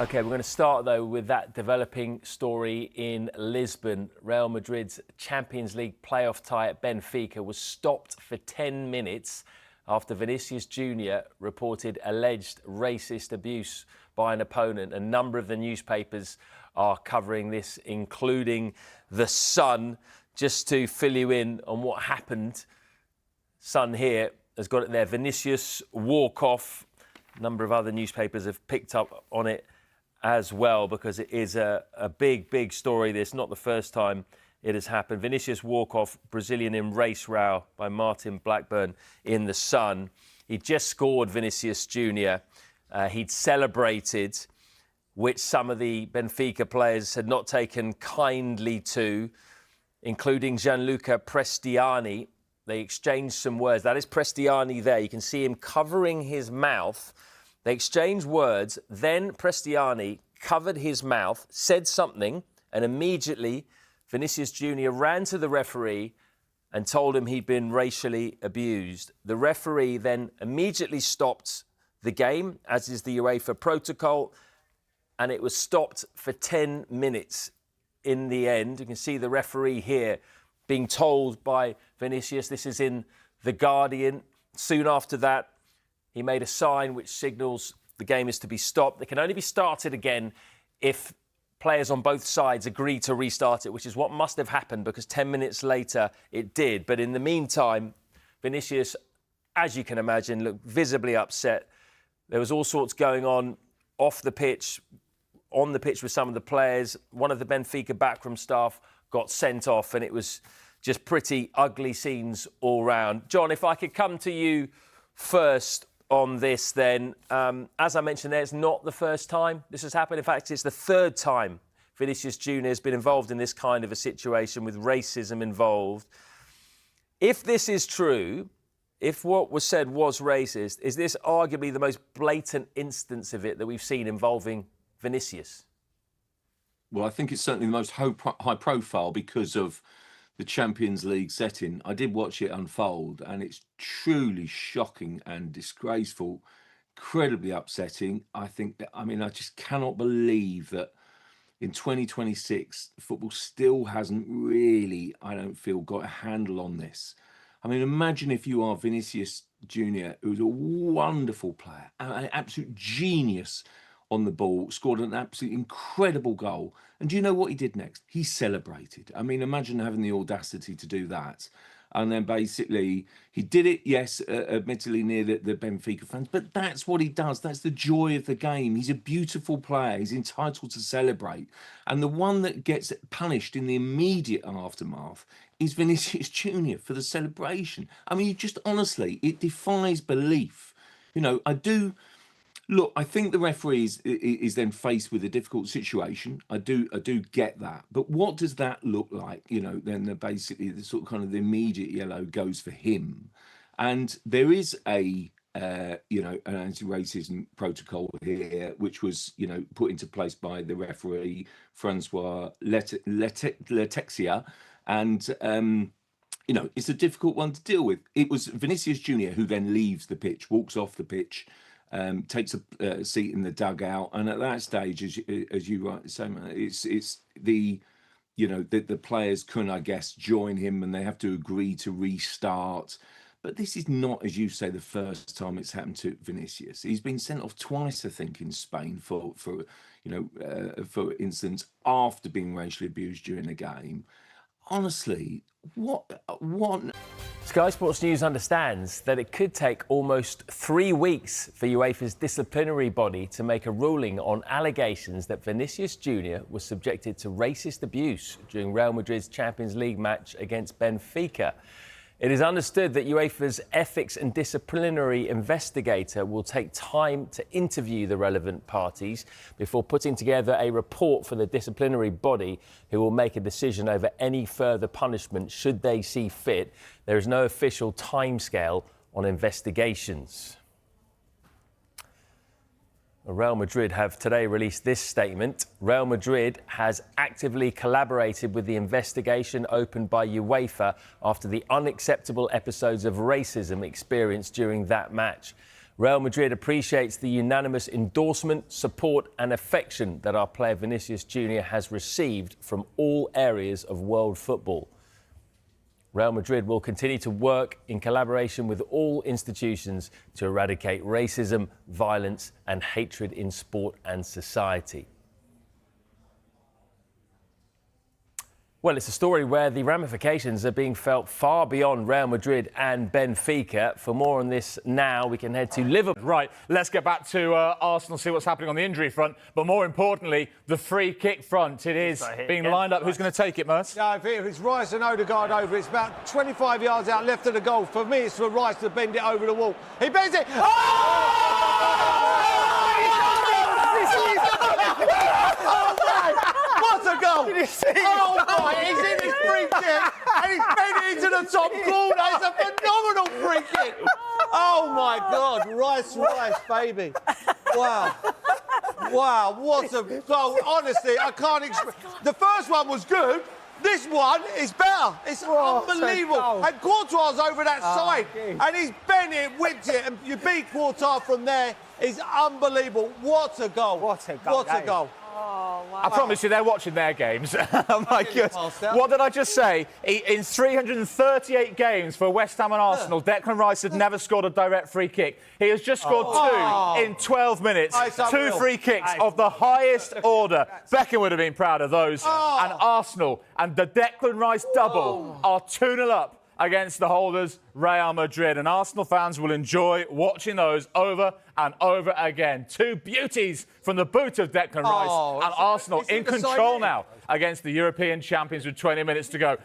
OK, we're going to start, though, with that developing story in Lisbon. Real Madrid's Champions League playoff tie at Benfica was stopped for 10 minutes after Vinicius Jr. reported alleged racist abuse by an opponent. A number of the newspapers are covering this, including The Sun. Just to fill you in on what happened, Sun here has got it there. Vinicius walk-off. A number of other newspapers have picked up on it as well, because it is a big story. This not the first time it has happened. Vinicius walk-off, Brazilian in race row by Martin Blackburn in The Sun. He just scored, Vinicius Jr. He'd celebrated, which some of the Benfica players had not taken kindly to, including Gianluca Prestianni. They exchanged some words. That is Prestianni there. You can see him covering his mouth. They exchanged words. Then Prestianni covered his mouth, said something, and immediately Vinicius Jr. ran to the referee and told him he'd been racially abused. The referee then immediately stopped the game, as is the UEFA protocol, and it was stopped for 10 minutes in the end. You can see the referee here being told by Vinicius. This is in The Guardian. Soon after that, he made a sign which signals the game is to be stopped. It can only be started again if players on both sides agree to restart it, which is what must have happened, because 10 minutes later it did. But in the meantime, Vinicius, as you can imagine, looked visibly upset. There was all sorts going on off the pitch, on the pitch with some of the players. One of the Benfica backroom staff got sent off, and it was just pretty ugly scenes all round. John, if I could come to you first on this then. As I mentioned there, it's not the first time this has happened. In fact, it's the third time Vinicius Jr. has been involved in this kind of a situation with racism involved. If this is true, if what was said was racist, is this arguably the most blatant instance of it that we've seen involving Vinicius? Well, I think it's certainly the most high profile because of the Champions League setting. I did watch it unfold, and it's truly shocking and disgraceful, incredibly upsetting. I just cannot believe that in 2026, football still hasn't really, I don't feel, got a handle on this. I mean, imagine if you are Vinicius Jr., who's a wonderful player, an absolute genius on the ball, scored an absolutely incredible goal. And do you know what he did next? He celebrated. I mean, imagine having the audacity to do that. And then basically, he did it, yes, admittedly near the Benfica fans, but that's what he does. That's the joy of the game. He's a beautiful player. He's entitled to celebrate. And the one that gets punished in the immediate aftermath is Vinicius Jr. for the celebration. I mean, just honestly, it defies belief. You know, Look, I think the referee is then faced with a difficult situation. I do get that. But what does that look like? You know, then basically the sort of kind of the immediate yellow goes for him. And there is an anti-racism protocol here, which was, put into place by the referee, Francois Letexia. And, it's a difficult one to deal with. It was Vinicius Jr. who then leaves the pitch, walks off the pitch, takes a seat in the dugout, and at that stage, as you rightly say, it's the players can, I guess, join him, and they have to agree to restart. But this is not, as you say, the first time it's happened to Vinicius. He's been sent off twice, I think, in Spain for instance, after being racially abused during the game. Honestly, what? Sky Sports News understands that it could take almost 3 weeks for UEFA's disciplinary body to make a ruling on allegations that Vinicius Jr. was subjected to racist abuse during Real Madrid's Champions League match against Benfica. It is understood that UEFA's ethics and disciplinary investigator will take time to interview the relevant parties before putting together a report for the disciplinary body, who will make a decision over any further punishment should they see fit. There is no official timescale on investigations. Real Madrid have today released this statement. Real Madrid has actively collaborated with the investigation opened by UEFA after the unacceptable episodes of racism experienced during that match. Real Madrid appreciates the unanimous endorsement, support and affection that our player Vinicius Jr. has received from all areas of world football. Real Madrid will continue to work in collaboration with all institutions to eradicate racism, violence and hatred in sport and society. Well, it's a story where the ramifications are being felt far beyond Real Madrid and Benfica. For more on this now, we can head to Liverpool. Right, let's get back to Arsenal, see what's happening on the injury front. But more importantly, the free kick front. It is being lined up. Who's going to take it, Merce? Yeah, if it's Rice and Odegaard over, it's about 25 yards out left of the goal. For me, it's for Rice to bend it over the wall. He bends it. What a goal! Did you see? Oh my! He's in his free kick and he's bent it into the top corner. It's a phenomenal free kick. Oh my God! Rice, baby! Wow! Wow! What a goal! Honestly, I can't explain. The first one was good. This one is better. It's unbelievable. And Courtois over that side, and he's bent it, whipped it, and you beat Courtois from there. It's unbelievable. What a goal! What a goal! What a goal! Oh, wow. I promise you, they're watching their games. Oh, my goodness. What did I just say? In 338 games for West Ham and Arsenal, Declan Rice had never scored a direct free kick. He has just scored two in 12 minutes. Two free kicks of the highest order. Beckham would have been proud of those. And Arsenal and the Declan Rice double are 2-0 up against the holders, Real Madrid. And Arsenal fans will enjoy watching those over and over again. Two beauties from the boot of Declan Rice. And Arsenal in control now against the European champions with 20 minutes to go.